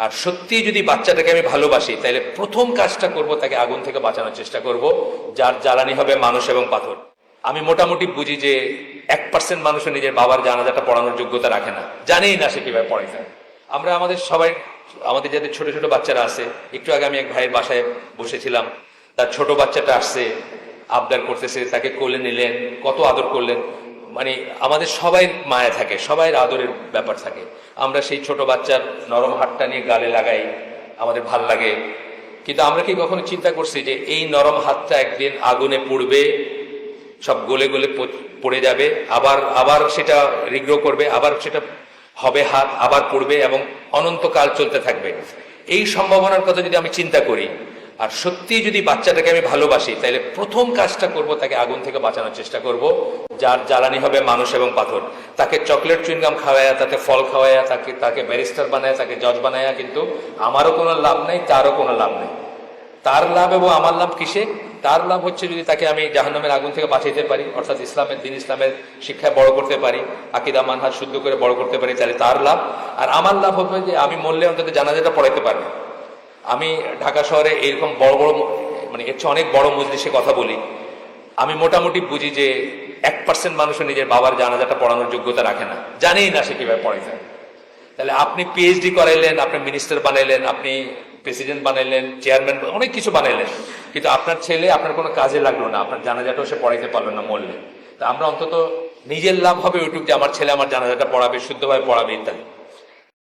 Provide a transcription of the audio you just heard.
আর সত্যি যদি বাচ্চাটাকে আমি ভালোবাসি তাহলে প্রথম কাজটা করব, তাকে আগুন থেকে বাঁচানোর চেষ্টা করব, যার জ্বালানি হবে মানুষ এবং পাথর। আমি মোটামুটি বুঝি যে 1% মানুষও নিজের বাবার জানাজাটা পড়ানোর যোগ্যতা রাখে না, জানেই না সে কিভাবে পড়াইতে। আমরা আমাদের যাদের ছোট ছোট বাচ্চারা আছে, একটু আগে আমি এক ভাইয়ের বাসায় বসেছিলাম, তার ছোট বাচ্চাটা আসছে, আবদার করতেছে, তাকে কোলে নিলেন, কত আদর করলেন। মানে আমাদের সবাই মায়া থাকে, সবাই আদরের ব্যাপার থাকে। আমরা সেই ছোট বাচ্চার নরম হাতটা নিয়ে গালে লাগাই, আমাদের ভাল লাগে। কিন্তু আমরা কি কখনো চিন্তা করছি যে এই নরম হাতটা একদিন আগুনে পুড়বে, সব গলে গলে পড়ে যাবে, আবার আবার সেটা রিগ্রো করবে, আবার সেটা হবে হাত, আবার পড়বে এবং অনন্তকাল চলতে থাকবে। এই সম্ভাবনার কথা যদি আমি চিন্তা করি, আর সত্যি যদি বাচ্চাটাকে আমি ভালোবাসি তাহলে প্রথম কাজটা করব, তাকে আগুন থেকে বাঁচানোর চেষ্টা করব, যার জ্বালানি হবে মানুষ এবং পাথর। তাকে চকলেট চুইংগাম খাওয়ায়া, তাকে ফল খাওয়ায়া, তাকে ব্যারিস্টার বানায়, তাকে জজ বানায়া কিন্তু আমারও কোনো লাভ নেই, তারও কোনো লাভ নেই। তার লাভ এবং আমার লাভ কিসে? তার লাভ হচ্ছে যদি তাকে আমি জাহান্নামের আগুন থেকে বাঁচাইতে পারি, অর্থাৎ ইসলামের শিক্ষায় বড় করতে পারি, আকীদা মানহাজ শুদ্ধ করে বড় করতে পারি, তাহলে তার লাভ। আর আমার লাভ হবে যে আমি মরলে অন্তত জানাজাটা পড়াইতে পারবো। আমি ঢাকা শহরে এরকম বড় বড়, মানে এর চেয়ে অনেক বড় মজলিসে কথা বলি। আমি মোটামুটি বুঝি যে 1% মানুষও নিজের বাবার জানাজাটা পড়ানোর যোগ্যতা রাখে না, জানেই না সে কিভাবে পড়াইতে। তাহলে আপনি পিএইচডি করাইলেন, আপনি মিনিস্টার বানাইলেন, আপনি প্রেসিডেন্ট বানাইলেন, চেয়ারম্যান, অনেক কিছু বানাইলেন, কিন্তু আপনার ছেলে আপনার কোনো কাজে লাগলো না, আপনার জানাজাটাও সে পড়াইতে পারলো না, মরলে। তা আমরা অন্তত নিজের লাভ হবে ওইটুক যে আমার ছেলে আমার জানাজাটা পড়াবে, শুদ্ধভাবে পড়াবে, ইত্যাদি।